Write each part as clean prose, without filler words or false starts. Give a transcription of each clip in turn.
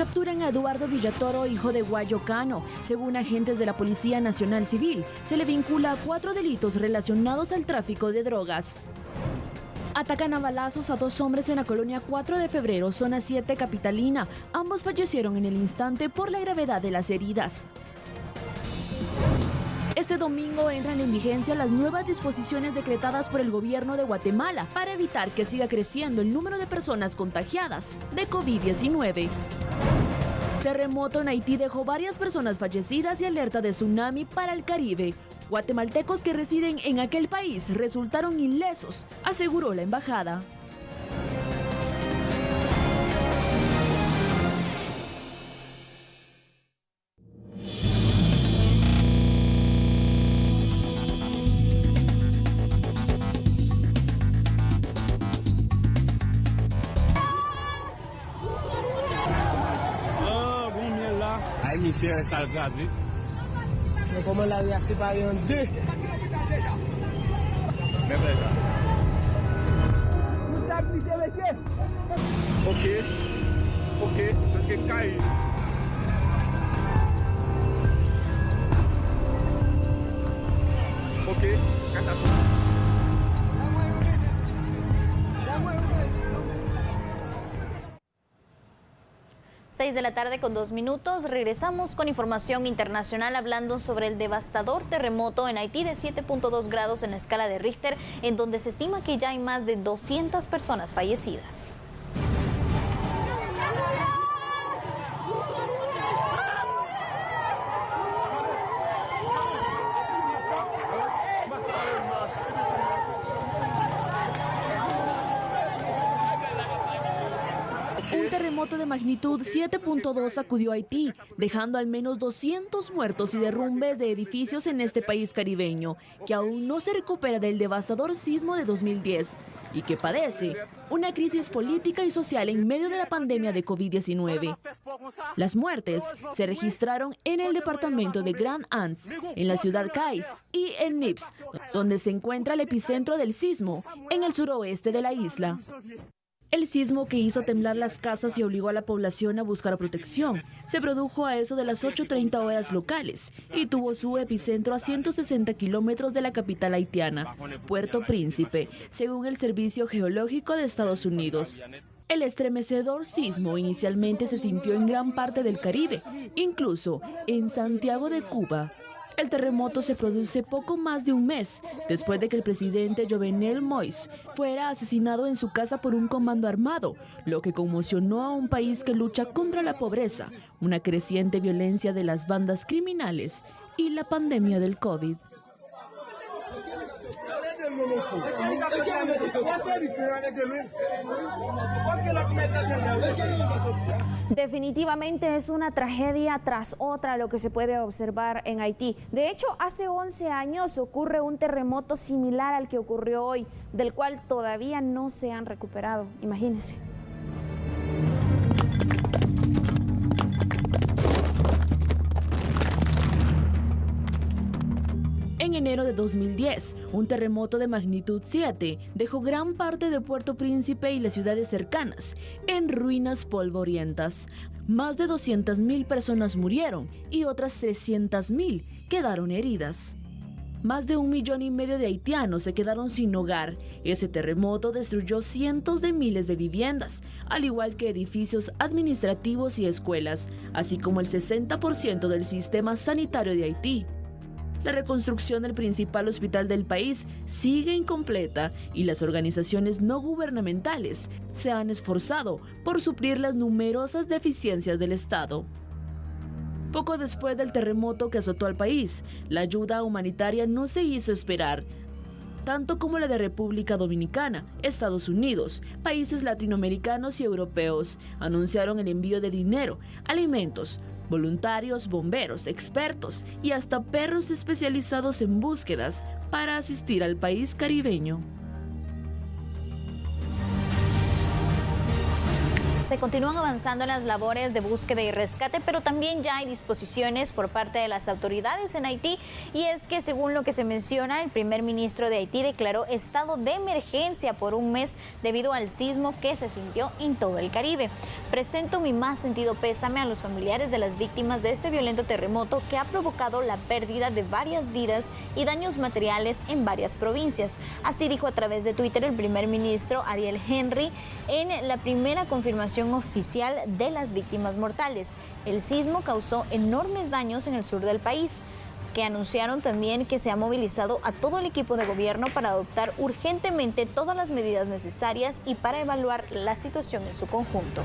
Capturan a Eduardo Villatoro, hijo de Guayo Cano. Según agentes de la Policía Nacional Civil, se le vincula a 4 delitos relacionados al tráfico de drogas. Atacan a balazos a 2 hombres en la colonia 4 de febrero, zona 7 capitalina. Ambos fallecieron en el instante por la gravedad de las heridas. Este domingo entran en vigencia las nuevas disposiciones decretadas por el gobierno de Guatemala para evitar que siga creciendo el número de personas contagiadas de COVID-19. Terremoto en Haití dejó varias personas fallecidas y alerta de tsunami para el Caribe. Guatemaltecos que residen en aquel país resultaron ilesos, aseguró la embajada. Inicier ça le gaz. Mais comment la vie a séparé en 2? Nous avons glissé, monsieur. Ok, parce que caille. Ok, catastrophe. 6 de la tarde con 2 minutos. Regresamos con información internacional hablando sobre el devastador terremoto en Haití de 7.2 grados en la escala de Richter, en donde se estima que ya hay más de 200 personas fallecidas. Un terremoto de magnitud 7.2 sacudió Haití, dejando al menos 200 muertos y derrumbes de edificios en este país caribeño, que aún no se recupera del devastador sismo de 2010 y que padece una crisis política y social en medio de la pandemia de COVID-19. Las muertes se registraron en el departamento de Grand Anse, en la ciudad Cais y en Nips, donde se encuentra el epicentro del sismo, en el suroeste de la isla. El sismo que hizo temblar las casas y obligó a la población a buscar protección se produjo a eso de las 8:30 horas locales y tuvo su epicentro a 160 kilómetros de la capital haitiana, Puerto Príncipe, según el Servicio Geológico de Estados Unidos. El estremecedor sismo inicialmente se sintió en gran parte del Caribe, incluso en Santiago de Cuba. El terremoto se produce poco más de un mes después de que el presidente Jovenel Moïse fuera asesinado en su casa por un comando armado, lo que conmocionó a un país que lucha contra la pobreza, una creciente violencia de las bandas criminales y la pandemia del COVID. Definitivamente es una tragedia tras otra lo que se puede observar en Haití. De hecho, hace 11 años ocurre un terremoto similar al que ocurrió hoy, del cual todavía no se han recuperado. Imagínense. En enero de 2010, un terremoto de magnitud 7 dejó gran parte de Puerto Príncipe y las ciudades cercanas en ruinas polvorientas. Más de 200.000 personas murieron y otras 300.000 quedaron heridas. Más de 1,5 millones de haitianos se quedaron sin hogar. Ese terremoto destruyó cientos de miles de viviendas, al igual que edificios administrativos y escuelas, así como el 60% del sistema sanitario de Haití. La reconstrucción del principal hospital del país sigue incompleta y las organizaciones no gubernamentales se han esforzado por suplir las numerosas deficiencias del Estado. Poco después del terremoto que azotó al país, la ayuda humanitaria no se hizo esperar, tanto como la de República Dominicana, Estados Unidos, países latinoamericanos y europeos anunciaron el envío de dinero, alimentos, voluntarios, bomberos, expertos y hasta perros especializados en búsquedas para asistir al país caribeño. Se continúan avanzando en las labores de búsqueda y rescate, pero también ya hay disposiciones por parte de las autoridades en Haití, y es que según lo que se menciona, el primer ministro de Haití declaró estado de emergencia por un mes debido al sismo que se sintió en todo el Caribe. Presento mi más sentido pésame a los familiares de las víctimas de este violento terremoto que ha provocado la pérdida de varias vidas y daños materiales en varias provincias. Así dijo a través de Twitter el primer ministro Ariel Henry en la primera confirmación oficial de las víctimas mortales. El sismo causó enormes daños en el sur del país, que anunciaron también que se ha movilizado a todo el equipo de gobierno para adoptar urgentemente todas las medidas necesarias y para evaluar la situación en su conjunto.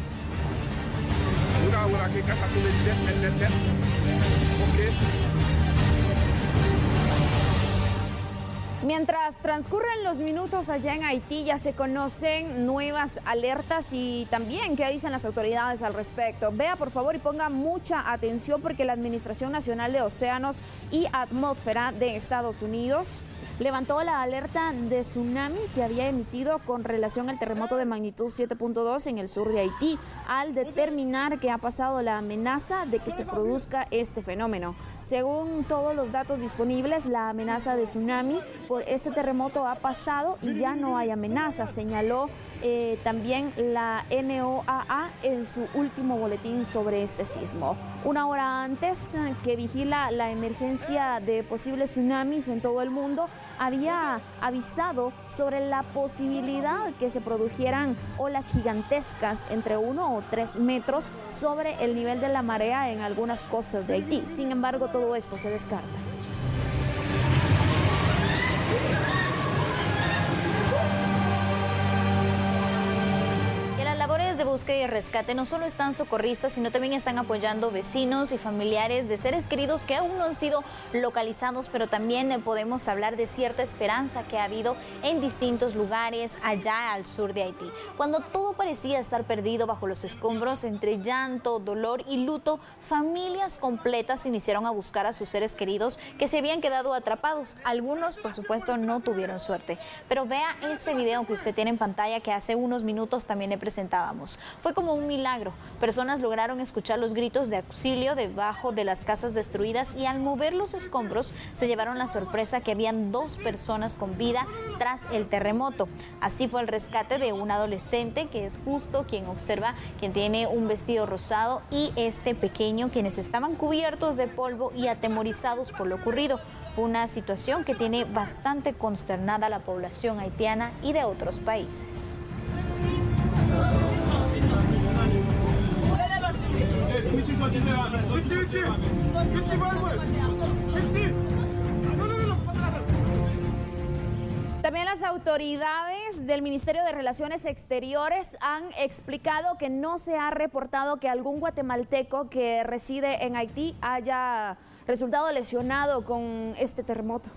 Mientras transcurren los minutos allá en Haití, ya se conocen nuevas alertas y también qué dicen las autoridades al respecto. Vea por favor y ponga mucha atención porque la Administración Nacional de Océanos y Atmósfera de Estados Unidos levantó la alerta de tsunami que había emitido con relación al terremoto de magnitud 7.2 en el sur de Haití, al determinar que ha pasado la amenaza de que se produzca este fenómeno. Según todos los datos disponibles, la amenaza de tsunami por este terremoto ha pasado y ya no hay amenaza, señaló también la NOAA en su último boletín sobre este sismo. Una hora antes que vigila la emergencia de posibles tsunamis en todo el mundo, había avisado sobre la posibilidad que se produjeran olas gigantescas entre 1 o 3 metros sobre el nivel de la marea en algunas costas de Haití. Sin embargo, todo esto se descarta. De búsqueda y rescate no solo están socorristas, sino también están apoyando vecinos y familiares de seres queridos que aún no han sido localizados, pero también podemos hablar de cierta esperanza que ha habido en distintos lugares allá al sur de Haití. Cuando todo parecía estar perdido bajo los escombros, entre llanto, dolor y luto, familias completas iniciaron a buscar a sus seres queridos que se habían quedado atrapados. Algunos, por supuesto, no tuvieron suerte. Pero vea este video que usted tiene en pantalla que hace unos minutos también le presentábamos. Fue como un milagro. Personas lograron escuchar los gritos de auxilio debajo de las casas destruidas y al mover los escombros se llevaron la sorpresa que habían 2 personas con vida tras el terremoto. Así fue el rescate de un adolescente que es justo quien observa, quien tiene un vestido rosado, y este pequeño, quienes estaban cubiertos de polvo y atemorizados por lo ocurrido. Una situación que tiene bastante consternada a la población haitiana y de otros países. También las autoridades del Ministerio de Relaciones Exteriores han explicado que no se ha reportado que algún guatemalteco que reside en Haití haya resultado lesionado con este terremoto.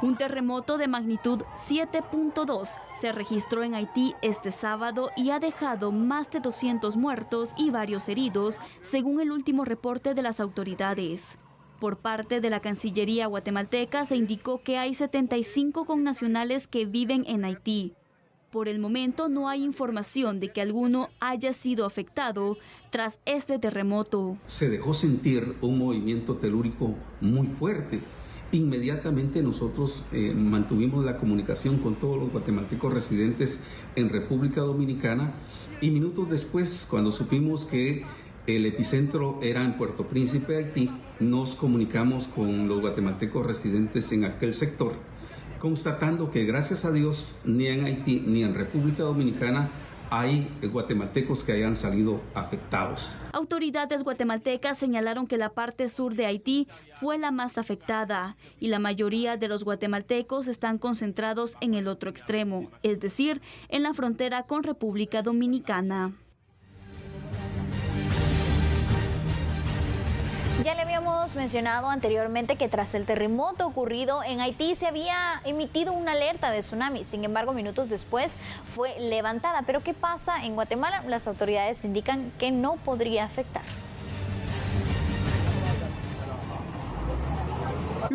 Un terremoto de magnitud 7.2 se registró en Haití este sábado y ha dejado más de 200 muertos y varios heridos, según el último reporte de las autoridades. Por parte de la Cancillería guatemalteca se indicó que hay 75 connacionales que viven en Haití. Por el momento no hay información de que alguno haya sido afectado tras este terremoto. Se dejó sentir un movimiento telúrico muy fuerte. Inmediatamente nosotros mantuvimos la comunicación con todos los guatemaltecos residentes en República Dominicana y minutos después, cuando supimos que el epicentro era en Puerto Príncipe, Haití, nos comunicamos con los guatemaltecos residentes en aquel sector, constatando que gracias a Dios ni en Haití ni en República Dominicana hay guatemaltecos que hayan salido afectados. Autoridades guatemaltecas señalaron que la parte sur de Haití fue la más afectada y la mayoría de los guatemaltecos están concentrados en el otro extremo, es decir, en la frontera con República Dominicana. Ya le habíamos mencionado anteriormente que tras el terremoto ocurrido en Haití se había emitido una alerta de tsunami. Sin embargo, minutos después fue levantada. ¿Pero qué pasa en Guatemala? Las autoridades indican que no podría afectar.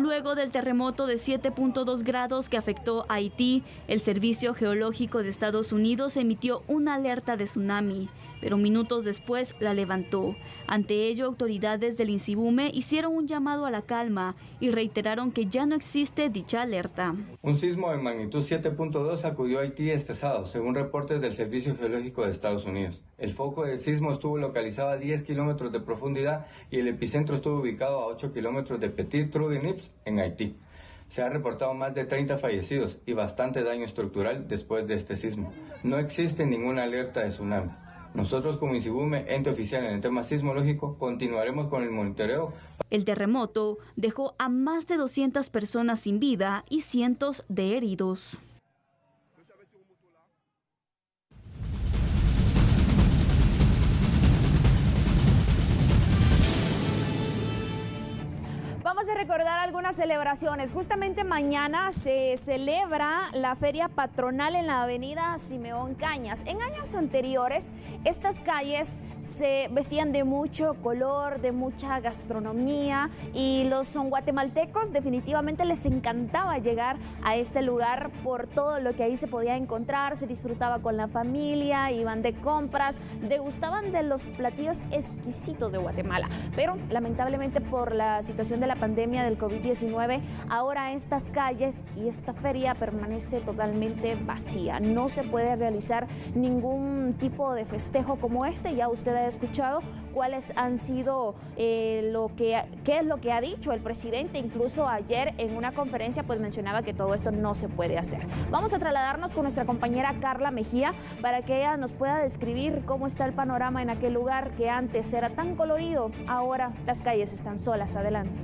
Luego del terremoto de 7.2 grados que afectó a Haití, el Servicio Geológico de Estados Unidos emitió una alerta de tsunami, pero minutos después la levantó. Ante ello, autoridades del INSIBUME hicieron un llamado a la calma y reiteraron que ya no existe dicha alerta. Un sismo de magnitud 7.2 sacudió a Haití este sábado, según reportes del Servicio Geológico de Estados Unidos. El foco del sismo estuvo localizado a 10 kilómetros de profundidad y el epicentro estuvo ubicado a 8 kilómetros de Petit-Trou-de-Nips, en Haití. Se han reportado más de 30 fallecidos y bastante daño estructural después de este sismo. No existe ninguna alerta de tsunami. Nosotros como INSIBUME, ente oficial en el tema sismológico, continuaremos con el monitoreo. El terremoto dejó a más de 200 personas sin vida y cientos de heridos. Vamos a recordar algunas celebraciones. Justamente mañana se celebra la feria patronal en la avenida Simeón Cañas. En años anteriores, estas calles se vestían de mucho color, de mucha gastronomía, y los guatemaltecos definitivamente les encantaba llegar a este lugar por todo lo que ahí se podía encontrar. Se disfrutaba con la familia, iban de compras, degustaban de los platillos exquisitos de Guatemala. Pero lamentablemente por la situación de la pandemia del COVID-19, ahora estas calles y esta feria permanece totalmente vacía. No se puede realizar ningún tipo de festejo como este. Ya usted ha escuchado cuáles han sido qué es lo que ha dicho el presidente. Incluso ayer en una conferencia pues mencionaba que todo esto no se puede hacer. Vamos a trasladarnos con nuestra compañera Carla Mejía para que ella nos pueda describir cómo está el panorama en aquel lugar que antes era tan colorido. Ahora las calles están solas. Adelante.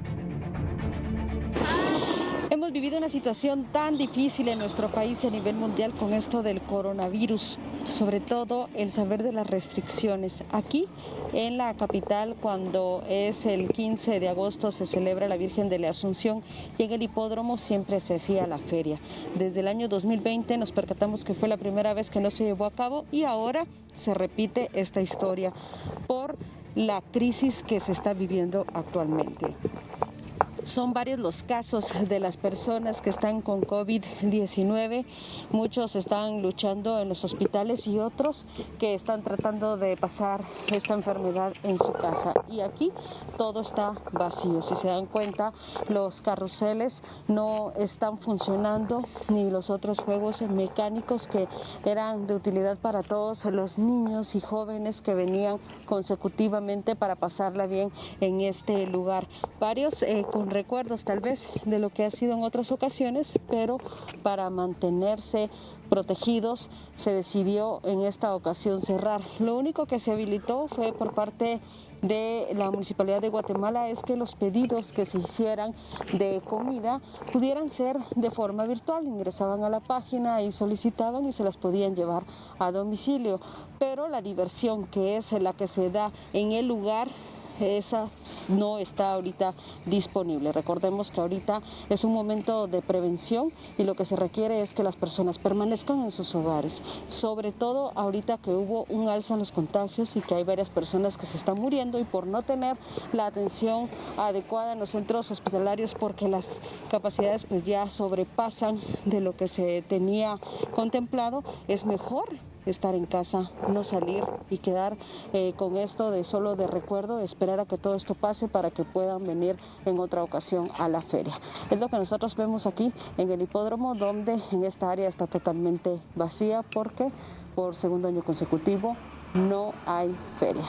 Hemos vivido una situación tan difícil en nuestro país y a nivel mundial con esto del coronavirus, sobre todo el saber de las restricciones. Aquí en la capital, cuando es el 15 de agosto, se celebra la Virgen de la Asunción y en el hipódromo siempre se hacía la feria. Desde el año 2020 nos percatamos que fue la primera vez que no se llevó a cabo y ahora se repite esta historia por la crisis que se está viviendo actualmente. Son varios los casos de las personas que están con COVID-19. Muchos están luchando en los hospitales y otros que están tratando de pasar esta enfermedad en su casa. Y aquí todo está vacío. Si se dan cuenta, los carruseles no están funcionando, ni los otros juegos mecánicos que eran de utilidad para todos los niños y jóvenes que venían consecutivamente para pasarla bien en este lugar. Varios con recuerdos tal vez de lo que ha sido en otras ocasiones, pero para mantenerse protegidos se decidió en esta ocasión cerrar. Lo único que se habilitó fue por parte de la Municipalidad de Guatemala es que los pedidos que se hicieran de comida pudieran ser de forma virtual. Ingresaban a la página y solicitaban y se las podían llevar a domicilio, pero la diversión que es la que se da en el lugar, esa no está ahorita disponible. Recordemos que ahorita es un momento de prevención y lo que se requiere es que las personas permanezcan en sus hogares, sobre todo ahorita que hubo un alza en los contagios y que hay varias personas que se están muriendo y por no tener la atención adecuada en los centros hospitalarios porque las capacidades pues ya sobrepasan de lo que se tenía contemplado, es mejor estar en casa, no salir y quedar con esto de solo de recuerdo, esperar a que todo esto pase para que puedan venir en otra ocasión a la feria. Es lo que nosotros vemos aquí en el hipódromo, donde en esta área está totalmente vacía porque por segundo año consecutivo no hay feria.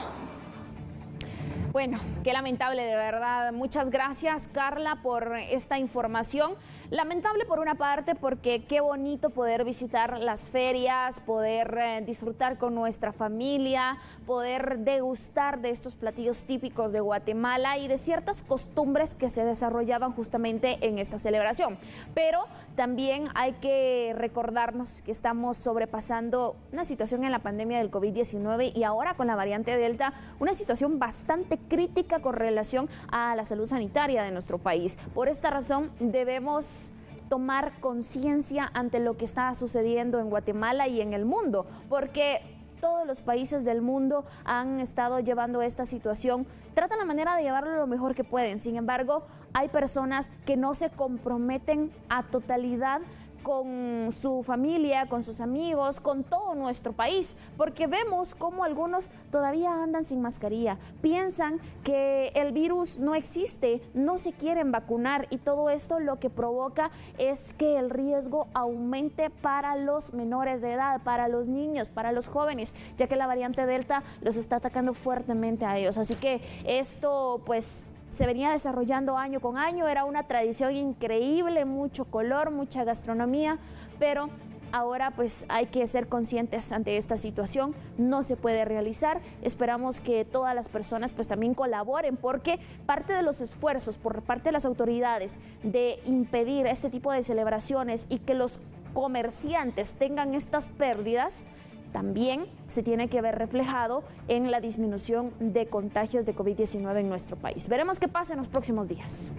Bueno, qué lamentable de verdad. Muchas gracias, Carla, por esta información. Lamentable por una parte porque qué bonito poder visitar las ferias, poder disfrutar con nuestra familia, poder degustar de estos platillos típicos de Guatemala y de ciertas costumbres que se desarrollaban justamente en esta celebración. Pero también hay que recordarnos que estamos sobrepasando una situación en la pandemia del COVID-19 y ahora con la variante Delta, una situación bastante crítica con relación a la salud sanitaria de nuestro país. Por esta razón debemos tomar conciencia ante lo que está sucediendo en Guatemala y en el mundo, porque todos los países del mundo han estado llevando esta situación, tratan la manera de llevarlo lo mejor que pueden. Sin embargo, hay personas que no se comprometen a totalidad con su familia, con sus amigos, con todo nuestro país, porque vemos cómo algunos todavía andan sin mascarilla, piensan que el virus no existe, no se quieren vacunar, y todo esto lo que provoca es que el riesgo aumente para los menores de edad, para los niños, para los jóvenes, ya que la variante Delta los está atacando fuertemente a ellos. Así que esto pues se venía desarrollando año con año, era una tradición increíble, mucho color, mucha gastronomía, pero ahora pues hay que ser conscientes ante esta situación, no se puede realizar. Esperamos que todas las personas pues también colaboren, porque parte de los esfuerzos por parte de las autoridades de impedir este tipo de celebraciones y que los comerciantes tengan estas pérdidas, también se tiene que ver reflejado en la disminución de contagios de COVID-19 en nuestro país. Veremos qué pasa en los próximos días.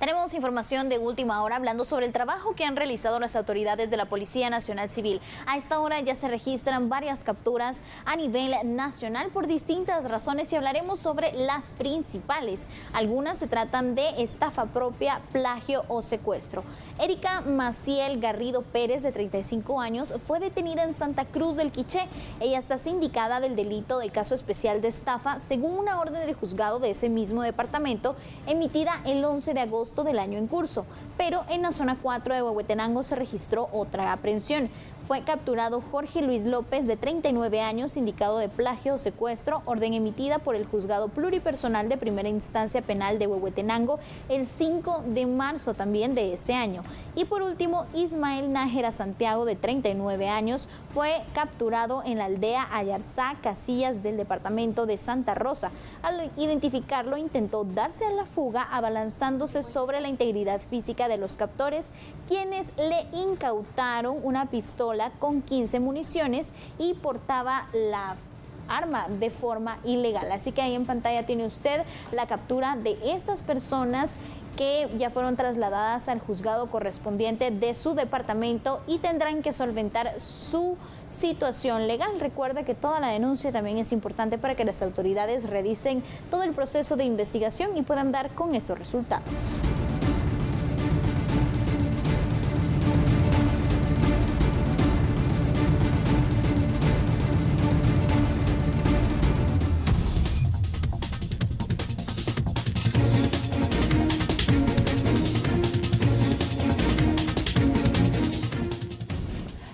Tenemos información de última hora hablando sobre el trabajo que han realizado las autoridades de la Policía Nacional Civil. A esta hora ya se registran varias capturas a nivel nacional por distintas razones y hablaremos sobre las principales. Algunas se tratan de estafa propia, plagio o secuestro. Erika Maciel Garrido Pérez, de 35 años, fue detenida en Santa Cruz del Quiché. Ella está sindicada del delito del caso especial de estafa según una orden del juzgado de ese mismo departamento emitida el 11 de agosto del año en curso, pero en la zona 4 de Huehuetenango se registró otra aprehensión. Fue capturado Jorge Luis López, de 39 años, indicado de plagio o secuestro, orden emitida por el Juzgado Pluripersonal de Primera Instancia Penal de Huehuetenango el 5 de marzo también de este año. Y por último, Ismael Nájera Santiago, de 39 años, fue capturado en la aldea Ayarzá, Casillas, del departamento de Santa Rosa. Al identificarlo, intentó darse a la fuga abalanzándose sobre la integridad física de los captores, quienes le incautaron una pistola con 15 municiones y portaba la arma de forma ilegal. Así que ahí en pantalla tiene usted la captura de estas personas que ya fueron trasladadas al juzgado correspondiente de su departamento y tendrán que solventar su situación legal. Recuerda que toda la denuncia también es importante para que las autoridades revisen todo el proceso de investigación y puedan dar con estos resultados.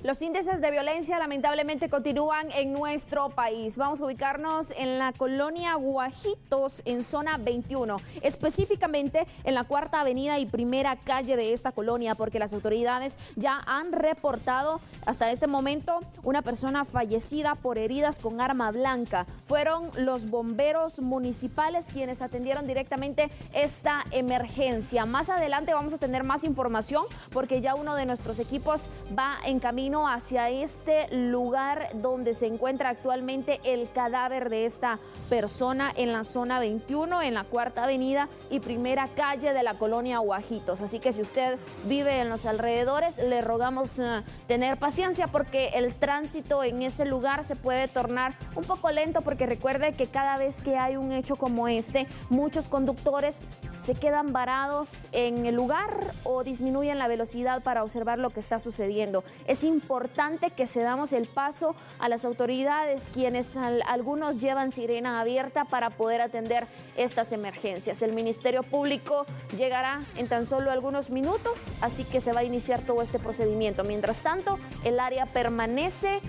Los índices de violencia lamentablemente continúan en nuestro país. Vamos a ubicarnos en la colonia Guajitos, en zona 21, específicamente en la Cuarta Avenida y Primera Calle de esta colonia, porque las autoridades ya han reportado hasta este momento una persona fallecida por heridas con arma blanca. Fueron los bomberos municipales quienes atendieron directamente esta emergencia. Más adelante vamos a tener más información, porque ya uno de nuestros equipos va en camino hacia este lugar donde se encuentra actualmente el cadáver de esta persona, en la zona 21, en la Cuarta Avenida y Primera Calle de la colonia Guajitos. Así que si usted vive en los alrededores, le rogamos tener paciencia, porque el tránsito en ese lugar se puede tornar un poco lento, porque recuerde que cada vez que hay un hecho como este, muchos conductores se quedan varados en el lugar o disminuyen la velocidad para observar lo que está sucediendo. Es importante que cedamos el paso a las autoridades, quienes algunos llevan sirena abierta para poder atender estas emergencias. El Ministerio Público llegará en tan solo algunos minutos, así que se va a iniciar todo este procedimiento. Mientras tanto, el área permanece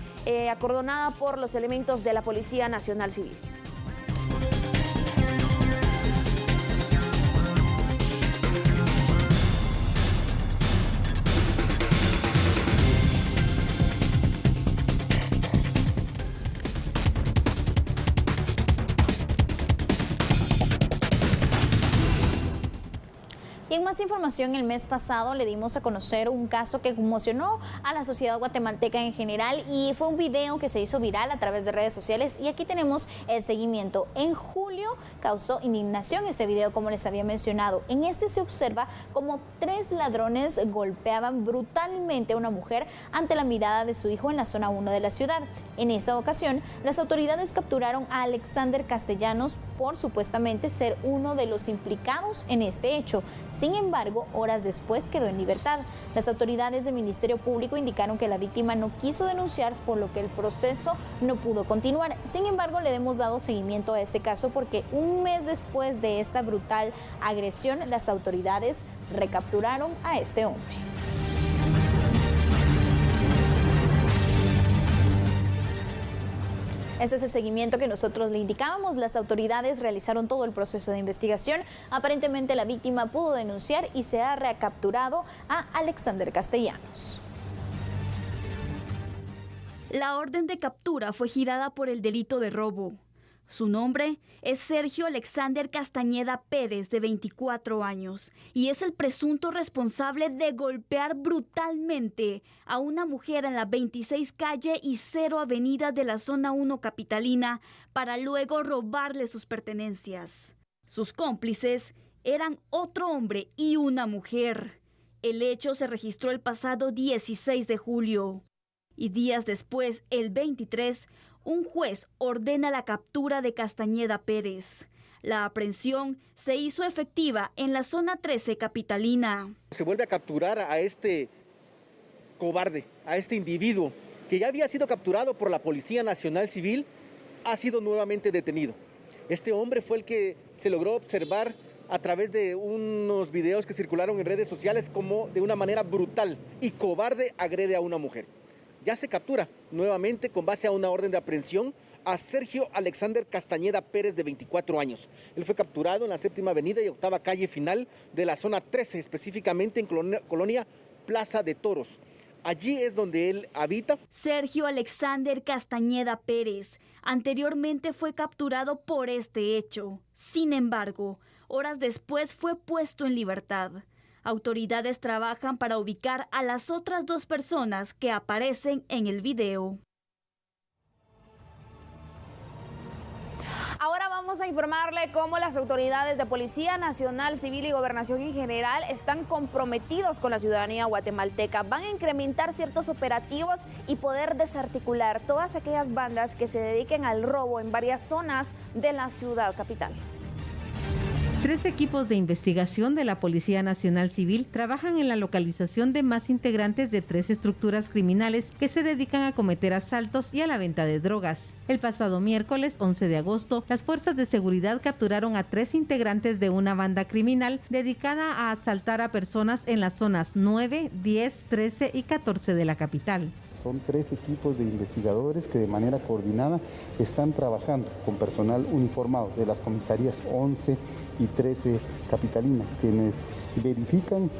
acordonada por los elementos de la Policía Nacional Civil. Y en más información, el mes pasado le dimos a conocer un caso que conmocionó a la sociedad guatemalteca en general y fue un video que se hizo viral a través de redes sociales y aquí tenemos el seguimiento. En julio causó indignación este video, como les había mencionado. En este se observa como 3 ladrones golpeaban brutalmente a una mujer ante la mirada de su hijo en la zona 1 de la ciudad. En esa ocasión, las autoridades capturaron a Alexander Castellanos por supuestamente ser uno de los implicados en este hecho. Sin embargo, horas después quedó en libertad. Las autoridades del Ministerio Público indicaron que la víctima no quiso denunciar, por lo que el proceso no pudo continuar. Sin embargo, le hemos dado seguimiento a este caso porque un mes después de esta brutal agresión, las autoridades recapturaron a este hombre. Este es el seguimiento que nosotros le indicábamos. Las autoridades realizaron todo el proceso de investigación. Aparentemente la víctima pudo denunciar y se ha recapturado a Alexander Castellanos. La orden de captura fue girada por el delito de robo. Su nombre es Sergio Alexander Castañeda Pérez, de 24 años, y es el presunto responsable de golpear brutalmente a una mujer en la 26 calle y 0 avenida de la zona 1 capitalina para luego robarle sus pertenencias. Sus cómplices eran otro hombre y una mujer. El hecho se registró el pasado 16 de julio. Y días después, el 23, un juez ordena la captura de Castañeda Pérez. La aprehensión se hizo efectiva en la zona 13 capitalina. Se vuelve a capturar a este cobarde, a este individuo que ya había sido capturado por la Policía Nacional Civil, ha sido nuevamente detenido. Este hombre fue el que se logró observar a través de unos videos que circularon en redes sociales como de una manera brutal y cobarde agrede a una mujer. Ya se captura nuevamente con base a una orden de aprehensión a Sergio Alexander Castañeda Pérez, de 24 años. Él fue capturado en la 7ª Avenida y 8ª Calle Final de la zona 13, específicamente en Colonia Plaza de Toros. Allí es donde él habita. Sergio Alexander Castañeda Pérez anteriormente fue capturado por este hecho. Sin embargo, horas después fue puesto en libertad. Autoridades trabajan para ubicar a las otras 2 personas que aparecen en el video. Ahora vamos a informarle cómo las autoridades de Policía Nacional, Civil y Gobernación en general están comprometidos con la ciudadanía guatemalteca. Van a incrementar ciertos operativos y poder desarticular todas aquellas bandas que se dediquen al robo en varias zonas de la ciudad capital. 3 equipos de investigación de la Policía Nacional Civil trabajan en la localización de más integrantes de 3 estructuras criminales que se dedican a cometer asaltos y a la venta de drogas. El pasado miércoles 11 de agosto, las fuerzas de seguridad capturaron a 3 integrantes de una banda criminal dedicada a asaltar a personas en las zonas 9, 10, 13 y 14 de la capital. Son 3 equipos de investigadores que de manera coordinada están trabajando con personal uniformado de las comisarías 11 y 13 capitalina, quienes verifican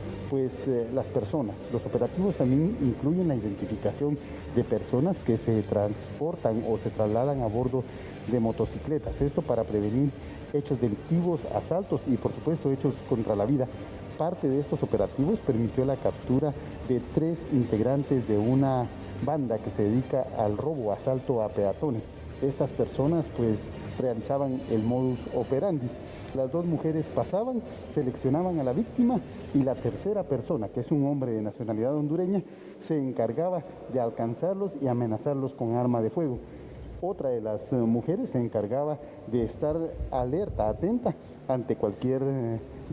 las personas. Los operativos también incluyen la identificación de personas que se transportan o se trasladan a bordo de motocicletas. Esto para prevenir hechos delictivos, asaltos y por supuesto hechos contra la vida. Parte de estos operativos permitió la captura de 3 integrantes de una banda que se dedica al robo, asalto a peatones. Estas personas realizaban el modus operandi. Las 2 mujeres pasaban, seleccionaban a la víctima y la tercera persona, que es un hombre de nacionalidad hondureña, se encargaba de alcanzarlos y amenazarlos con arma de fuego. Otra de las mujeres se encargaba de estar alerta, atenta ante cualquier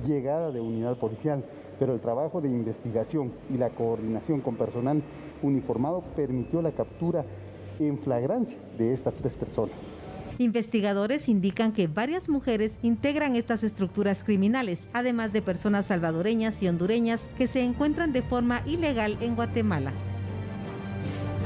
llegada de unidad policial, pero el trabajo de investigación y la coordinación con personal uniformado permitió la captura en flagrancia de estas 3 personas. Investigadores indican que varias mujeres integran estas estructuras criminales, además de personas salvadoreñas y hondureñas que se encuentran de forma ilegal en Guatemala.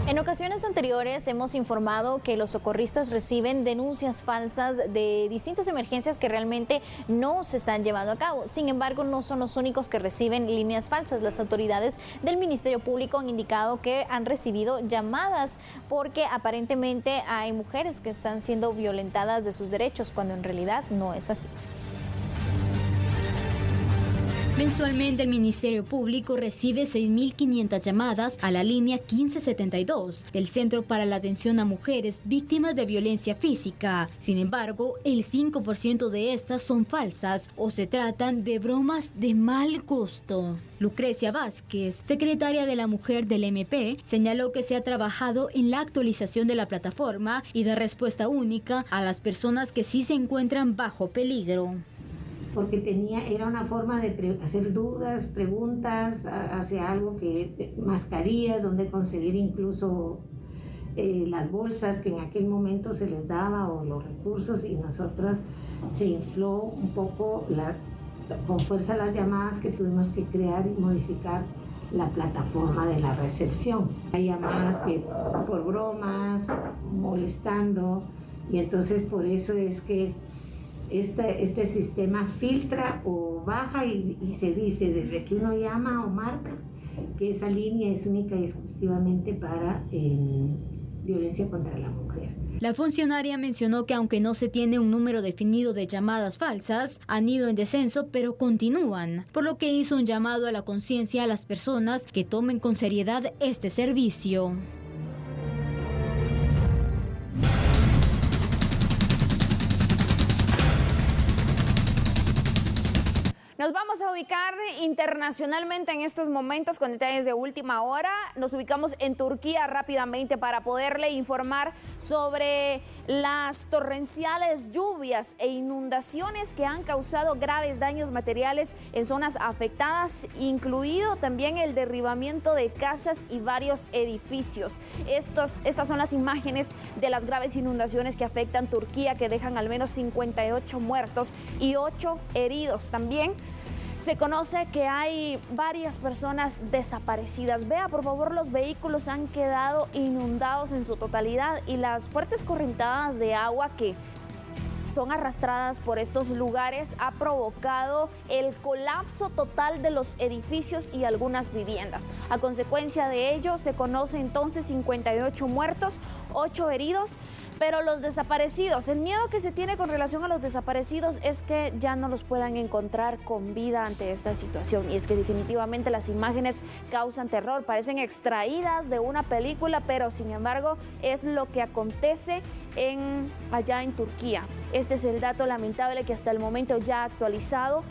En ocasiones anteriores hemos informado que los socorristas reciben denuncias falsas de distintas emergencias que realmente no se están llevando a cabo. Sin embargo, no son los únicos que reciben líneas falsas. Las autoridades del Ministerio Público han indicado que han recibido llamadas porque aparentemente hay mujeres que están siendo violentadas de sus derechos, cuando en realidad no es así. Mensualmente el Ministerio Público recibe 6.500 llamadas a la línea 1572 del Centro para la Atención a Mujeres Víctimas de Violencia Física. Sin embargo, el 5% de estas son falsas o se tratan de bromas de mal gusto. Lucrecia Vázquez, secretaria de la Mujer del MP, señaló que se ha trabajado en la actualización de la plataforma y de respuesta única a las personas que sí se encuentran bajo peligro. Porque era una forma de hacer dudas, preguntas hacia algo que mascarillas, donde conseguir incluso las bolsas que en aquel momento se les daba o los recursos, y nosotros se infló un poco con fuerza las llamadas que tuvimos que crear y modificar la plataforma de la recepción. Hay llamadas que por bromas, molestando, y entonces por eso es que este sistema filtra o baja y se dice desde que uno llama o marca que esa línea es única y exclusivamente para violencia contra la mujer. La funcionaria mencionó que aunque no se tiene un número definido de llamadas falsas, han ido en descenso, pero continúan, por lo que hizo un llamado a la conciencia a las personas que tomen con seriedad este servicio. Nos vamos a ubicar internacionalmente en estos momentos con detalles de última hora. Nos ubicamos en Turquía rápidamente para poderle informar sobre las torrenciales lluvias e inundaciones que han causado graves daños materiales en zonas afectadas, incluido también el derribamiento de casas y varios edificios. Estas son las imágenes de las graves inundaciones que afectan Turquía, que dejan al menos 58 muertos y 8 heridos. También se conoce que hay varias personas desaparecidas. Vea, por favor, los vehículos han quedado inundados en su totalidad y las fuertes corrientadas de agua que son arrastradas por estos lugares ha provocado el colapso total de los edificios y algunas viviendas. A consecuencia de ello, se conoce entonces 58 muertos, 8 heridos. Pero los desaparecidos, el miedo que se tiene con relación a los desaparecidos es que ya no los puedan encontrar con vida ante esta situación. Y es que definitivamente las imágenes causan terror, parecen extraídas de una película, pero sin embargo es lo que acontece allá en Turquía. Este es el dato lamentable que hasta el momento ya ha actualizado.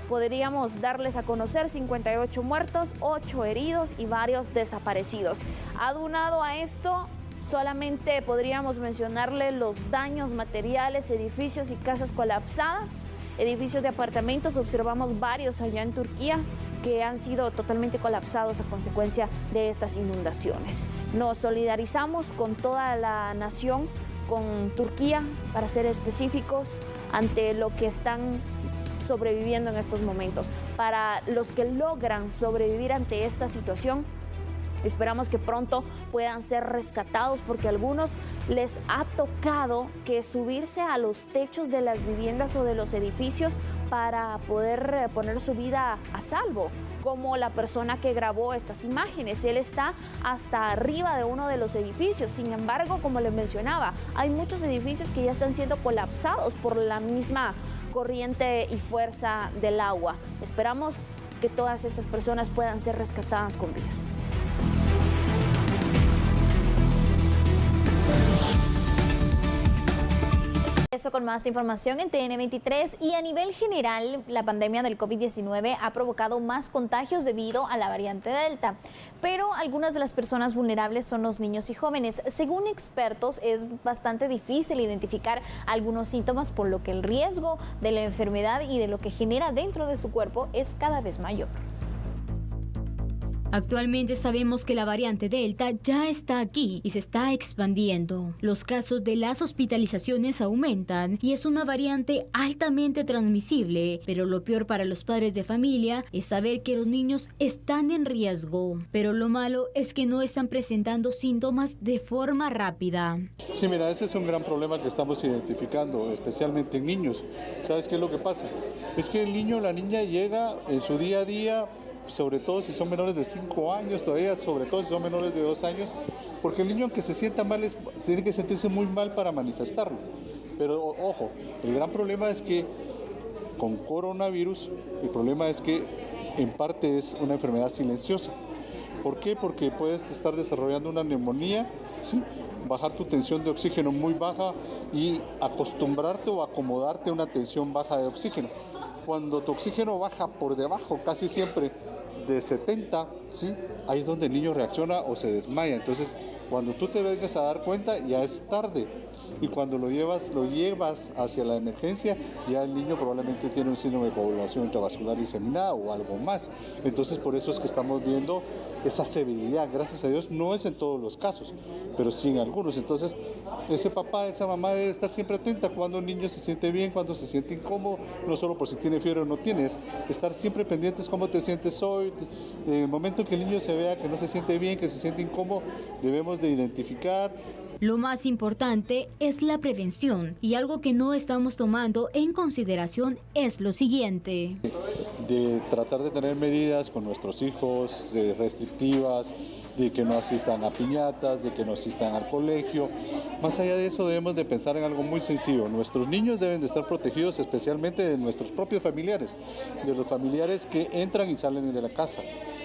Podríamos darles a conocer 58 muertos, 8 heridos y varios desaparecidos. Adunado a esto, solamente podríamos mencionarle los daños materiales, edificios y casas colapsadas, edificios de apartamentos. Observamos varios allá en Turquía que han sido totalmente colapsados a consecuencia de estas inundaciones. Nos solidarizamos con toda la nación, con Turquía, para ser específicos, ante lo que están sobreviviendo en estos momentos. Para los que logran sobrevivir ante esta situación, esperamos que pronto puedan ser rescatados, porque a algunos les ha tocado que subirse a los techos de las viviendas o de los edificios para poder poner su vida a salvo, como la persona que grabó estas imágenes. Él está hasta arriba de uno de los edificios. Sin embargo, como les mencionaba, hay muchos edificios que ya están siendo colapsados por la misma corriente y fuerza del agua. Esperamos que todas estas personas puedan ser rescatadas con vida. Eso con más información en TN23. Y a nivel general, la pandemia del COVID-19 ha provocado más contagios debido a la variante Delta. Pero algunas de las personas vulnerables son los niños y jóvenes. Según expertos, es bastante difícil identificar algunos síntomas, por lo que el riesgo de la enfermedad y de lo que genera dentro de su cuerpo es cada vez mayor. Actualmente sabemos que la variante Delta ya está aquí y se está expandiendo. Los casos de las hospitalizaciones aumentan y es una variante altamente transmisible, pero lo peor para los padres de familia es saber que los niños están en riesgo. Pero lo malo es que no están presentando síntomas de forma rápida. Sí, mira, ese es un gran problema que estamos identificando, especialmente en niños. ¿Sabes qué es lo que pasa? Es que el niño o la niña llega en su día a día, sobre todo si son menores de 5 años, todavía sobre todo si son menores de 2 años, porque el niño, aunque se sienta mal, tiene que sentirse muy mal para manifestarlo. Pero ojo, el gran problema es que con coronavirus, el problema es que en parte es una enfermedad silenciosa. ¿Por qué? Porque puedes estar desarrollando una neumonía, ¿sí? Bajar tu tensión de oxígeno muy baja y acostumbrarte o acomodarte a una tensión baja de oxígeno. Cuando tu oxígeno baja por debajo, casi siempre de 70, ¿sí? Ahí es donde el niño reacciona o se desmaya. Entonces, cuando tú te vengas a dar cuenta, ya es tarde. Y cuando lo llevas hacia la emergencia, ya el niño probablemente tiene un síndrome de coagulación intravascular diseminada o algo más. Entonces, por eso es que estamos viendo esa severidad. Gracias a Dios, no es en todos los casos, pero sí en algunos. Entonces, ese papá, esa mamá debe estar siempre atenta cuando un niño se siente bien, cuando se siente incómodo, no solo por si tiene fiebre o no tiene, es estar siempre pendientes cómo te sientes hoy. En el momento que el niño se vea que no se siente bien, que se siente incómodo, debemos de identificar. Lo más importante es la prevención, y algo que no estamos tomando en consideración es lo siguiente. De tratar de tener medidas con nuestros hijos restrictivas, de que no asistan a piñatas, de que no asistan al colegio. Más allá de eso, debemos de pensar en algo muy sencillo. Nuestros niños deben de estar protegidos especialmente de nuestros propios familiares, de los familiares que entran y salen de la casa.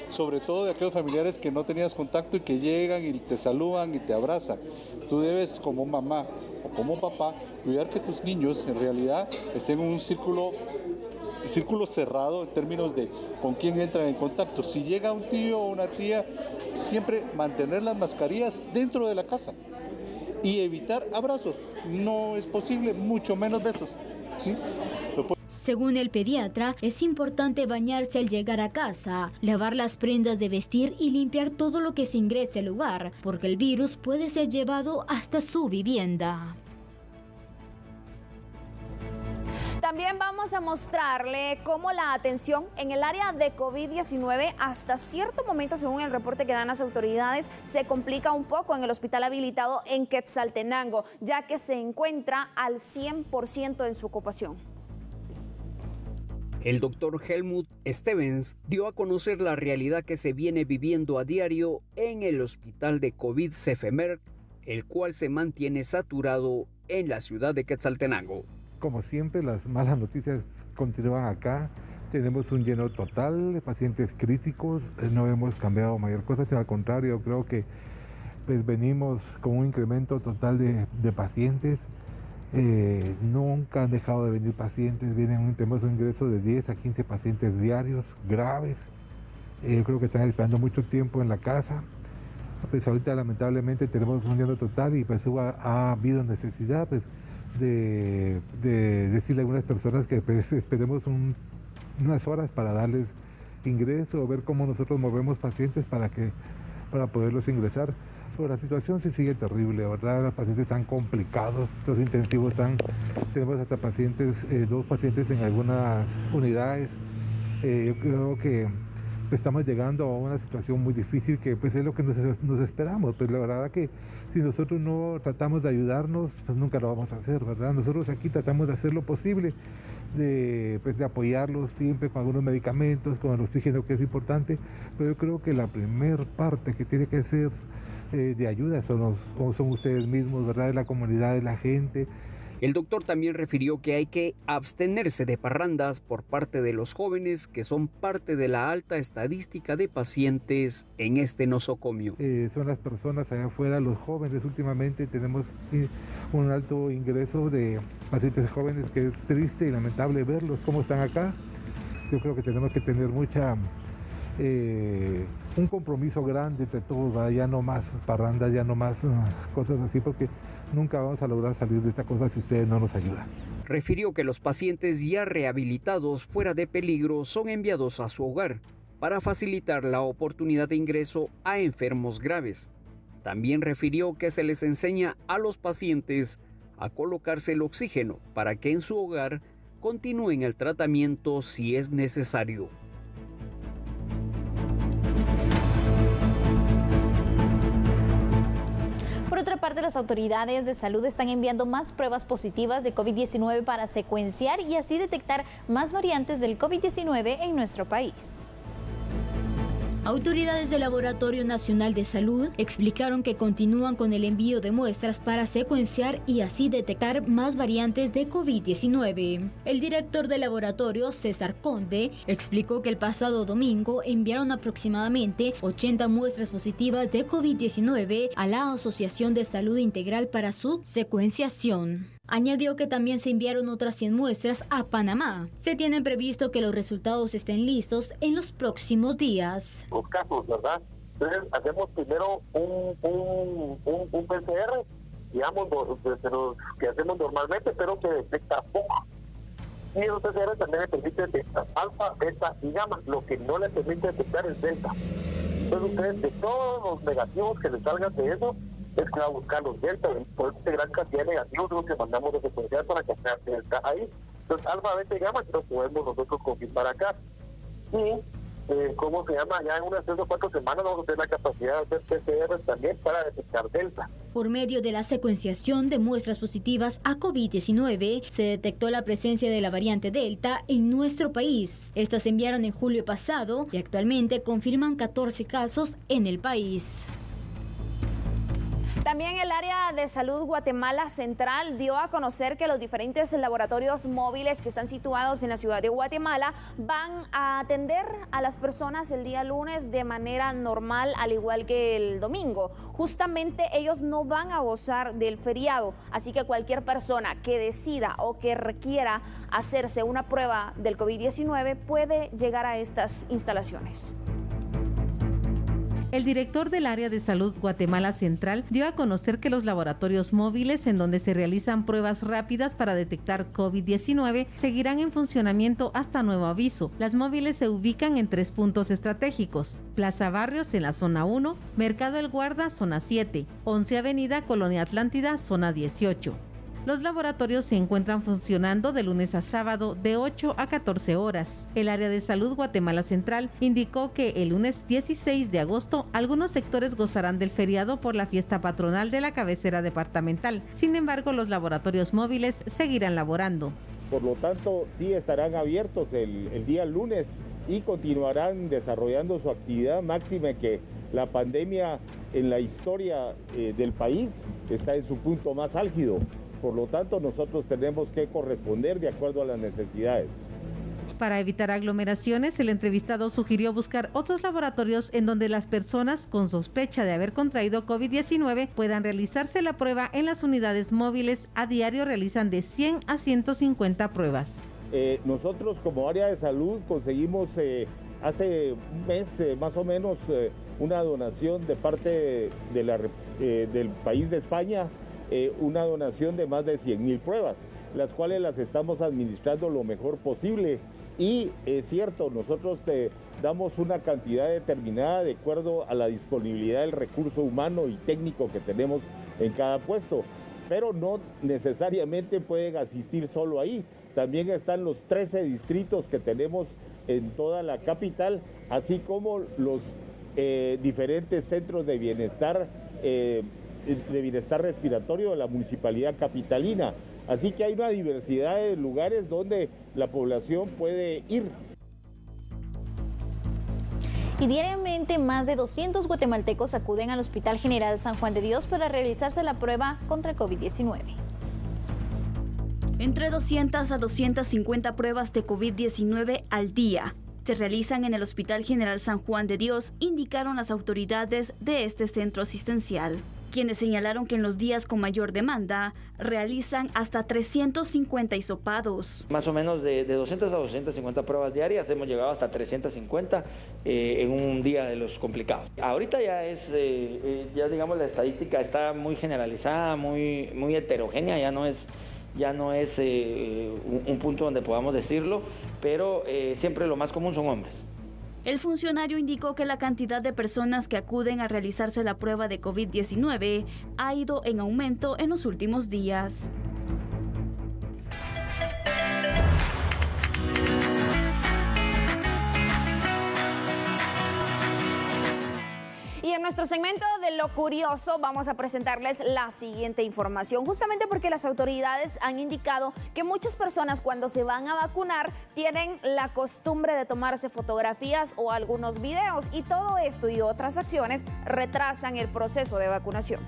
Sobre todo de aquellos familiares que no tenías contacto y que llegan y te saludan y te abrazan. Tú debes, como mamá o como papá, cuidar que tus niños en realidad estén en un círculo cerrado en términos de con quién entran en contacto. Si llega un tío o una tía, siempre mantener las mascarillas dentro de la casa y evitar abrazos. No es posible, mucho menos besos, ¿sí? Según el pediatra, es importante bañarse al llegar a casa, lavar las prendas de vestir y limpiar todo lo que se ingrese al hogar, porque el virus puede ser llevado hasta su vivienda. También vamos a mostrarle cómo la atención en el área de COVID-19 hasta cierto momento, según el reporte que dan las autoridades, se complica un poco en el hospital habilitado en Quetzaltenango, ya que se encuentra al 100% en su ocupación. El doctor Helmut Stevens dio a conocer la realidad que se viene viviendo a diario en el hospital de COVID Cefemerc, el cual se mantiene saturado en la ciudad de Quetzaltenango. Como siempre, las malas noticias continúan acá. Tenemos un lleno total de pacientes críticos, no hemos cambiado mayor cosa, sino al contrario, creo que pues, venimos con un incremento total de pacientes. Nunca han dejado de venir pacientes, tenemos un ingreso de 10 a 15 pacientes diarios graves. Creo que están esperando mucho tiempo en la casa. Pues ahorita lamentablemente tenemos un lleno total y pues ha habido necesidad pues, de decirle a algunas personas que pues, esperemos unas horas para darles ingreso o ver cómo nosotros movemos pacientes para poderlos ingresar. Pero la situación sí sigue terrible, ¿verdad? Los pacientes están complicados, los intensivos tenemos hasta dos pacientes en algunas unidades. Yo creo que pues, estamos llegando a una situación muy difícil que pues es lo que nos esperamos. Pues la verdad que si nosotros no tratamos de ayudarnos, pues nunca lo vamos a hacer, ¿verdad? Nosotros aquí tratamos de hacer lo posible, de apoyarlos siempre con algunos medicamentos, con el oxígeno que es importante, pero yo creo que la primer parte que tiene que ser de ayuda son ustedes mismos, ¿verdad? De la comunidad, de la gente. El doctor también refirió que hay que abstenerse de parrandas por parte de los jóvenes, que son parte de la alta estadística de pacientes en este nosocomio. Son las personas allá afuera, los jóvenes. Últimamente tenemos un alto ingreso de pacientes jóvenes que es triste y lamentable verlos, cómo están acá. Yo creo que tenemos que tener un compromiso grande entre todos, ¿verdad? Ya no más parrandas, ya no más cosas así, porque nunca vamos a lograr salir de esta cosa si ustedes no nos ayudan. Refirió que los pacientes ya rehabilitados fuera de peligro son enviados a su hogar para facilitar la oportunidad de ingreso a enfermos graves. También refirió que se les enseña a los pacientes a colocarse el oxígeno para que en su hogar continúen el tratamiento si es necesario. Por otra parte, las autoridades de salud están enviando más pruebas positivas de COVID-19 para secuenciar y así detectar más variantes del COVID-19 en nuestro país. Autoridades del Laboratorio Nacional de Salud explicaron que continúan con el envío de muestras para secuenciar y así detectar más variantes de COVID-19. El director del laboratorio, César Conde, explicó que el pasado domingo enviaron aproximadamente 80 muestras positivas de COVID-19 a la Asociación de Salud Integral para su secuenciación. Añadió que también se enviaron otras 100 muestras a Panamá. Se tienen previsto que los resultados estén listos en los próximos días. Los casos, ¿verdad? Entonces hacemos primero un PCR, digamos, de los que hacemos normalmente, pero que detecta poco. Y el PCR también le permite detectar alfa, beta y gamma. Lo que no le permite detectar es delta. Entonces ustedes, de todos los negativos que les salgan de eso, es que va a buscar los delta, por esta gran cantidad de negativos los que mandamos de secuenciar para que sea delta ahí. Entonces alfa, beta y gamma lo podemos nosotros confirmar acá. Y ¿cómo se llama? Ya en unas 3 o 4 semanas vamos a tener la capacidad de hacer PCR también para detectar delta. Por medio de la secuenciación de muestras positivas a COVID-19, se detectó la presencia de la variante Delta en nuestro país. Estas se enviaron en julio pasado y actualmente confirman 14 casos en el país. También el área de salud Guatemala Central dio a conocer que los diferentes laboratorios móviles que están situados en la ciudad de Guatemala van a atender a las personas el día lunes de manera normal, al igual que el domingo. Justamente ellos no van a gozar del feriado, así que cualquier persona que decida o que requiera hacerse una prueba del COVID-19 puede llegar a estas instalaciones. El director del área de salud Guatemala Central dio a conocer que los laboratorios móviles en donde se realizan pruebas rápidas para detectar COVID-19 seguirán en funcionamiento hasta nuevo aviso. Las móviles se ubican en 3 puntos estratégicos: Plaza Barrios en la zona 1, Mercado El Guarda, zona 7, 11 Avenida Colonia Atlántida, zona 18. Los laboratorios se encuentran funcionando de lunes a sábado de 8 a 14 horas. El área de salud Guatemala Central indicó que el lunes 16 de agosto algunos sectores gozarán del feriado por la fiesta patronal de la cabecera departamental. Sin embargo, los laboratorios móviles seguirán laborando. Por lo tanto, sí estarán abiertos el día lunes y continuarán desarrollando su actividad, máxime que la pandemia en la historia del país está en su punto más álgido. Por lo tanto, nosotros tenemos que corresponder de acuerdo a las necesidades. Para evitar aglomeraciones, el entrevistado sugirió buscar otros laboratorios en donde las personas con sospecha de haber contraído COVID-19 puedan realizarse la prueba en las unidades móviles. A diario realizan de 100 a 150 pruebas. Nosotros como área de salud conseguimos hace un mes más o menos una donación de parte del país de España, una donación de más de 100,000 pruebas, las cuales las estamos administrando lo mejor posible. Y es cierto, nosotros te damos una cantidad determinada de acuerdo a la disponibilidad del recurso humano y técnico que tenemos en cada puesto, pero no necesariamente pueden asistir solo ahí. También están los 13 distritos que tenemos en toda la capital, así como los diferentes centros de bienestar respiratorio de la municipalidad capitalina. Así que hay una diversidad de lugares donde la población puede ir. Y diariamente más de 200 guatemaltecos acuden al Hospital General San Juan de Dios para realizarse la prueba contra el COVID-19. Entre 200 a 250 pruebas de COVID-19 al día se realizan en el Hospital General San Juan de Dios, indicaron las autoridades de este centro asistencial, quienes señalaron que en los días con mayor demanda realizan hasta 350 hisopados. Más o menos de 200 a 250 pruebas diarias, hemos llegado hasta 350 en un día de los complicados. Ahorita ya ya digamos la estadística está muy generalizada, muy heterogénea, ya no es un punto donde podamos decirlo, pero siempre lo más común son hombres. El funcionario indicó que la cantidad de personas que acuden a realizarse la prueba de COVID-19 ha ido en aumento en los últimos días. Y en nuestro segmento de Lo Curioso vamos a presentarles la siguiente información, justamente porque las autoridades han indicado que muchas personas cuando se van a vacunar tienen la costumbre de tomarse fotografías o algunos videos, y todo esto y otras acciones retrasan el proceso de vacunación.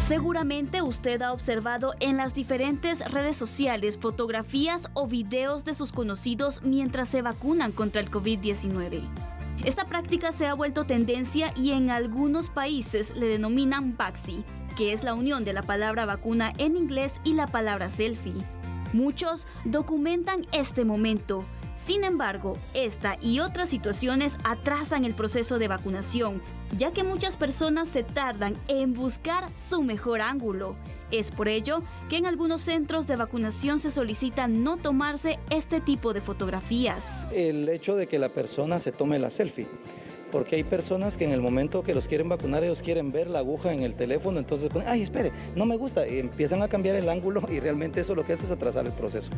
Seguramente usted ha observado en las diferentes redes sociales fotografías o videos de sus conocidos mientras se vacunan contra el COVID-19. Esta práctica se ha vuelto tendencia y en algunos países le denominan Vaxi, que es la unión de la palabra vacuna en inglés y la palabra selfie. Muchos documentan este momento. Sin embargo, esta y otras situaciones atrasan el proceso de vacunación, ya que muchas personas se tardan en buscar su mejor ángulo. Es por ello que en algunos centros de vacunación se solicita no tomarse este tipo de fotografías. El hecho de que la persona se tome la selfie, porque hay personas que en el momento que los quieren vacunar, ellos quieren ver la aguja en el teléfono, entonces ponen, ay, espere, no me gusta, y empiezan a cambiar el ángulo y realmente eso lo que hace es atrasar el proceso.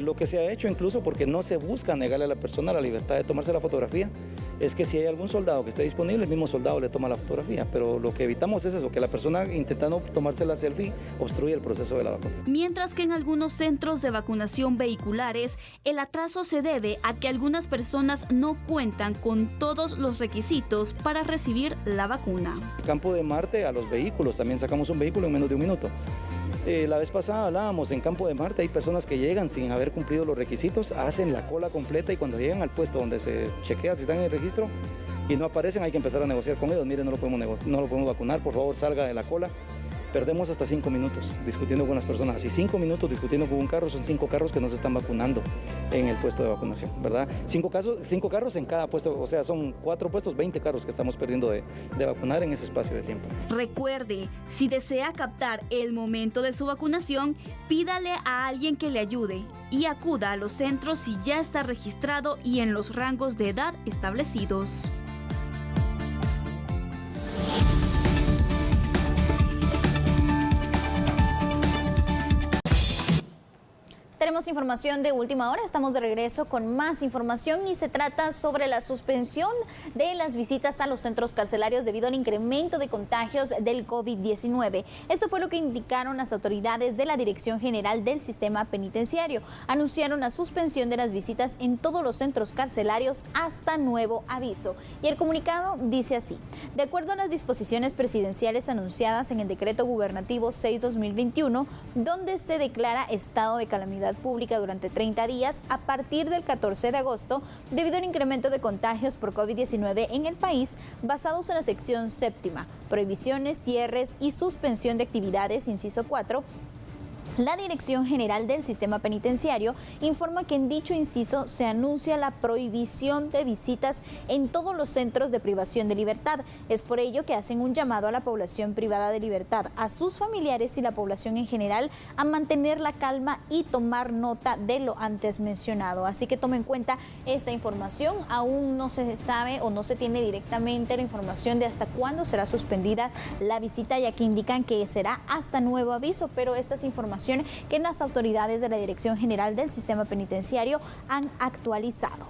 Lo que se ha hecho incluso porque no se busca negarle a la persona la libertad de tomarse la fotografía, es que si hay algún soldado que esté disponible, el mismo soldado le toma la fotografía, pero lo que evitamos es eso, que la persona intentando tomarse la selfie obstruye el proceso de la vacuna. Mientras que en algunos centros de vacunación vehiculares, el atraso se debe a que algunas personas no cuentan con todos los requisitos para recibir la vacuna. Campo de Marte, a los vehículos, también sacamos un vehículo en menos de un minuto. La vez pasada hablábamos, en Campo de Marte hay personas que llegan sin haber cumplido los requisitos, hacen la cola completa y cuando llegan al puesto donde se chequea si están en el registro y no aparecen, hay que empezar a negociar con ellos. Miren, no lo podemos vacunar, por favor salga de la cola. Perdemos hasta 5 minutos discutiendo con las personas. Y 5 minutos discutiendo con un carro son 5 carros que no se están vacunando en el puesto de vacunación, ¿verdad? 5 carros en cada puesto, o sea, son 4 puestos, 20 carros que estamos perdiendo de vacunar en ese espacio de tiempo. Recuerde, si desea captar el momento de su vacunación, pídale a alguien que le ayude y acuda a los centros si ya está registrado y en los rangos de edad establecidos. Tenemos información de última hora, estamos de regreso con más información y se trata sobre la suspensión de las visitas a los centros carcelarios debido al incremento de contagios del COVID-19. Esto fue lo que indicaron las autoridades de la Dirección General del Sistema Penitenciario. Anunciaron la suspensión de las visitas en todos los centros carcelarios hasta nuevo aviso. Y el comunicado dice así: de acuerdo a las disposiciones presidenciales anunciadas en el Decreto Gubernativo 6/2021, donde se declara estado de calamidad pública durante 30 días a partir del 14 de agosto debido al incremento de contagios por COVID-19 en el país, basados en la sección séptima, prohibiciones, cierres y suspensión de actividades, inciso 4, la Dirección General del Sistema Penitenciario informa que en dicho inciso se anuncia la prohibición de visitas en todos los centros de privación de libertad. Es por ello que hacen un llamado a la población privada de libertad, a sus familiares y la población en general a mantener la calma y tomar nota de lo antes mencionado. Así que tome en cuenta esta información. Aún no se sabe o no se tiene directamente la información de hasta cuándo será suspendida la visita, ya que indican que será hasta nuevo aviso, pero estas informaciones que las autoridades de la Dirección General del Sistema Penitenciario han actualizado.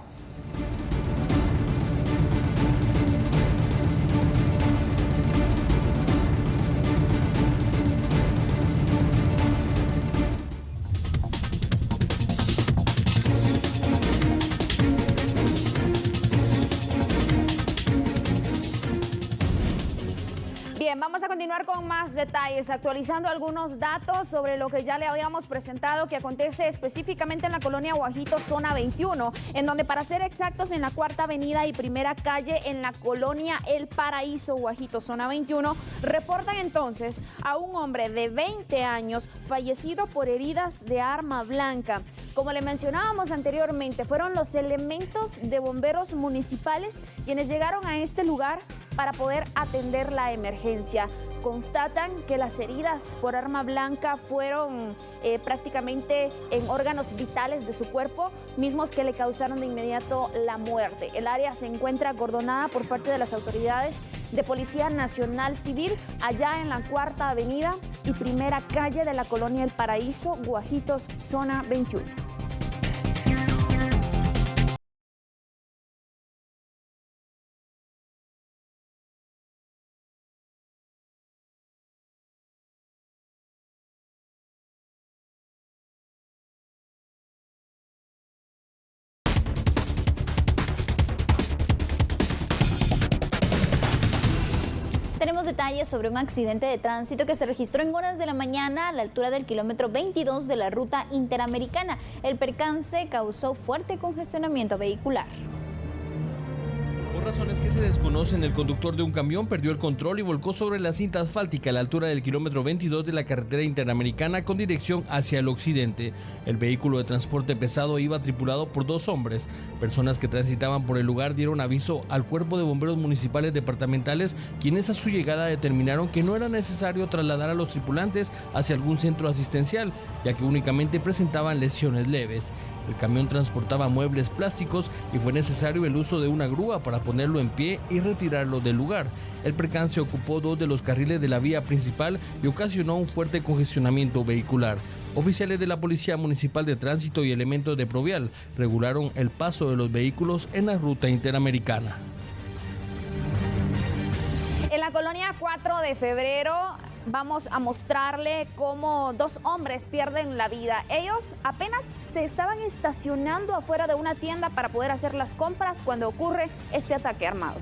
Bien, vamos a continuar con más detalles, actualizando algunos datos sobre lo que ya le habíamos presentado que acontece específicamente en la colonia Guajito, zona 21, en donde, para ser exactos, en la Cuarta Avenida y Primera Calle, en la colonia El Paraíso, Guajito, zona 21, reportan entonces a un hombre de 20 años fallecido por heridas de arma blanca. Como le mencionábamos anteriormente, fueron los elementos de bomberos municipales quienes llegaron a este lugar para poder atender la emergencia. Constatan que las heridas por arma blanca fueron prácticamente en órganos vitales de su cuerpo, mismos que le causaron de inmediato la muerte. El área se encuentra acordonada por parte de las autoridades de Policía Nacional Civil allá en la Cuarta Avenida y Primera Calle de la colonia El Paraíso, Guajitos, zona 21. detalles sobre un accidente de tránsito que se registró en horas de la mañana a la altura del kilómetro 22 de la ruta interamericana. El percance causó fuerte congestionamiento vehicular. Por razones que se desconocen, el conductor de un camión perdió el control y volcó sobre la cinta asfáltica a la altura del kilómetro 22 de la carretera interamericana con dirección hacia el occidente. El vehículo de transporte pesado iba tripulado por 2 hombres. Personas que transitaban por el lugar dieron aviso al Cuerpo de Bomberos Municipales Departamentales, quienes a su llegada determinaron que no era necesario trasladar a los tripulantes hacia algún centro asistencial, ya que únicamente presentaban lesiones leves. El camión transportaba muebles plásticos y fue necesario el uso de una grúa para ponerlo en pie y retirarlo del lugar. El percance ocupó 2 de los carriles de la vía principal y ocasionó un fuerte congestionamiento vehicular. Oficiales de la Policía Municipal de Tránsito y elementos de Provial regularon el paso de los vehículos en la ruta interamericana. En la colonia 4 de febrero vamos a mostrarle cómo 2 hombres pierden la vida. Ellos apenas se estaban estacionando afuera de una tienda para poder hacer las compras cuando ocurre este ataque armado.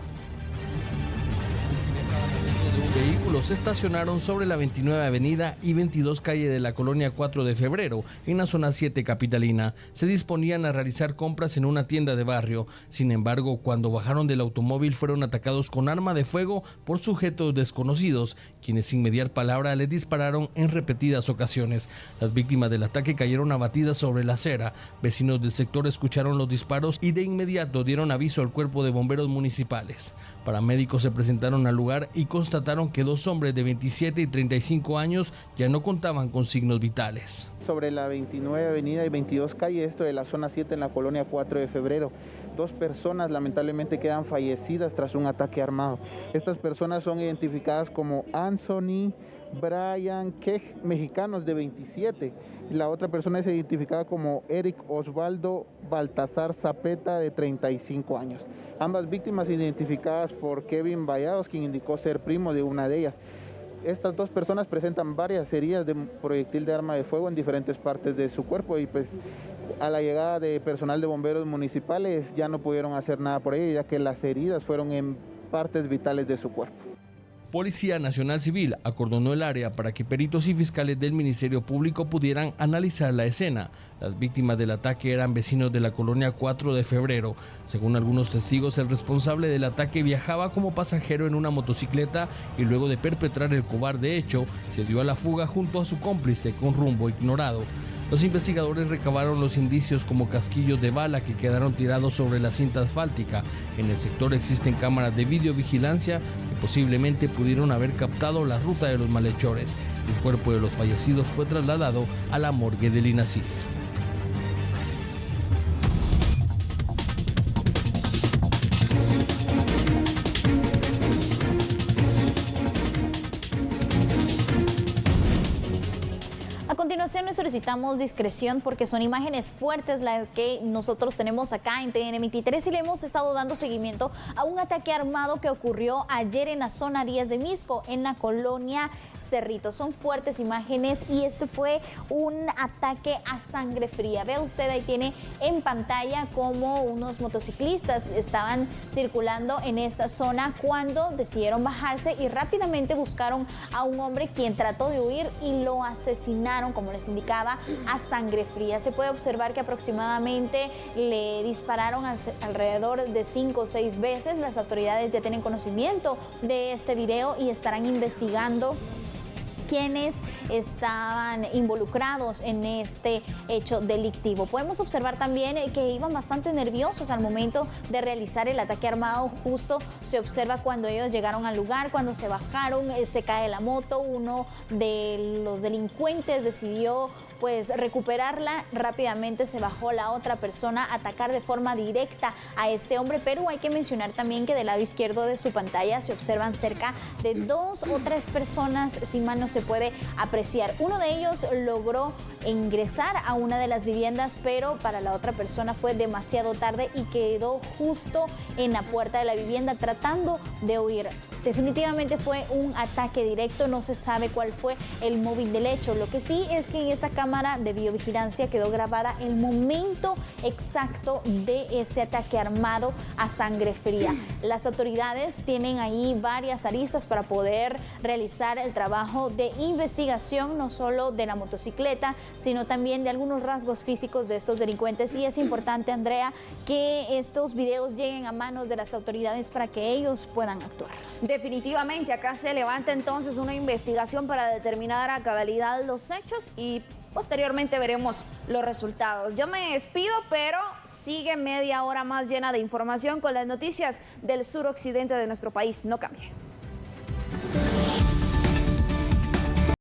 Vehículos se estacionaron sobre la 29 Avenida y 22 Calle de la colonia 4 de febrero, en la zona 7 capitalina. Se disponían a realizar compras en una tienda de barrio. Sin embargo, cuando bajaron del automóvil fueron atacados con arma de fuego por sujetos desconocidos, quienes sin mediar palabra les dispararon en repetidas ocasiones. Las víctimas del ataque cayeron abatidas sobre la acera. Vecinos del sector escucharon los disparos y de inmediato dieron aviso al Cuerpo de Bomberos Municipales. Paramédicos se presentaron al lugar y constataron que 2 hombres de 27 y 35 años ya no contaban con signos vitales. Sobre la 29 Avenida y 22 Calle, esto de la zona 7 en la colonia 4 de febrero. 2 personas lamentablemente quedan fallecidas tras un ataque armado. Estas personas son identificadas como Anthony Brian Kej, mexicanos de 27. La otra persona es identificada como Eric Osvaldo Baltasar Zapeta, de 35 años. Ambas víctimas identificadas por Kevin Vallados, quien indicó ser primo de una de ellas. Estas 2 personas presentan varias heridas de proyectil de arma de fuego en diferentes partes de su cuerpo y pues a la llegada de personal de bomberos municipales ya no pudieron hacer nada por ello, ya que las heridas fueron en partes vitales de su cuerpo. Policía Nacional Civil acordonó el área para que peritos y fiscales del Ministerio Público pudieran analizar la escena. Las víctimas del ataque eran vecinos de la colonia 4 de febrero. Según algunos testigos, el responsable del ataque viajaba como pasajero en una motocicleta y luego de perpetrar el cobarde hecho, se dio a la fuga junto a su cómplice con rumbo ignorado. Los investigadores recabaron los indicios como casquillos de bala que quedaron tirados sobre la cinta asfáltica. En el sector existen cámaras de videovigilancia que posiblemente pudieron haber captado la ruta de los malhechores. El cuerpo de los fallecidos fue trasladado a la morgue del INASIF. A continuación les solicitamos discreción porque son imágenes fuertes las que nosotros tenemos acá en TN23 y le hemos estado dando seguimiento a un ataque armado que ocurrió ayer en la zona 10 de Misco, en la colonia Cerrito. Son fuertes imágenes y este fue un ataque a sangre fría. Vea usted, ahí tiene en pantalla cómo unos motociclistas estaban circulando en esta zona cuando decidieron bajarse y rápidamente buscaron a un hombre quien trató de huir y lo asesinaron, como les indicaba, a sangre fría. Se puede observar que aproximadamente le dispararon alrededor de 5 o 6 veces. Las autoridades ya tienen conocimiento de este video y estarán investigando quienes estaban involucrados en este hecho delictivo. Podemos observar también que iban bastante nerviosos al momento de realizar el ataque armado. Justo se observa cuando ellos llegaron al lugar, cuando se bajaron, se cae la moto. Uno de los delincuentes decidió pues recuperarla, rápidamente se bajó la otra persona a atacar de forma directa a este hombre, pero hay que mencionar también que del lado izquierdo de su pantalla se observan cerca de 2 o 3 personas, si mal no se puede apreciar. Uno de ellos logró ingresar a una de las viviendas, pero para la otra persona fue demasiado tarde y quedó justo en la puerta de la vivienda tratando de huir. Definitivamente fue un ataque directo, no se sabe cuál fue el móvil del hecho. Lo que sí es que en esta cámara de videovigilancia quedó grabada el momento exacto de este ataque armado a sangre fría. Las autoridades tienen ahí varias aristas para poder realizar el trabajo de investigación, no solo de la motocicleta, sino también de algunos rasgos físicos de estos delincuentes. Y es importante, Andrea, que estos videos lleguen a manos de las autoridades para que ellos puedan actuar. Definitivamente, acá se levanta entonces una investigación para determinar a cabalidad los hechos y posteriormente veremos los resultados. Yo me despido, pero sigue media hora más llena de información con las noticias del suroccidente de nuestro país. No cambie.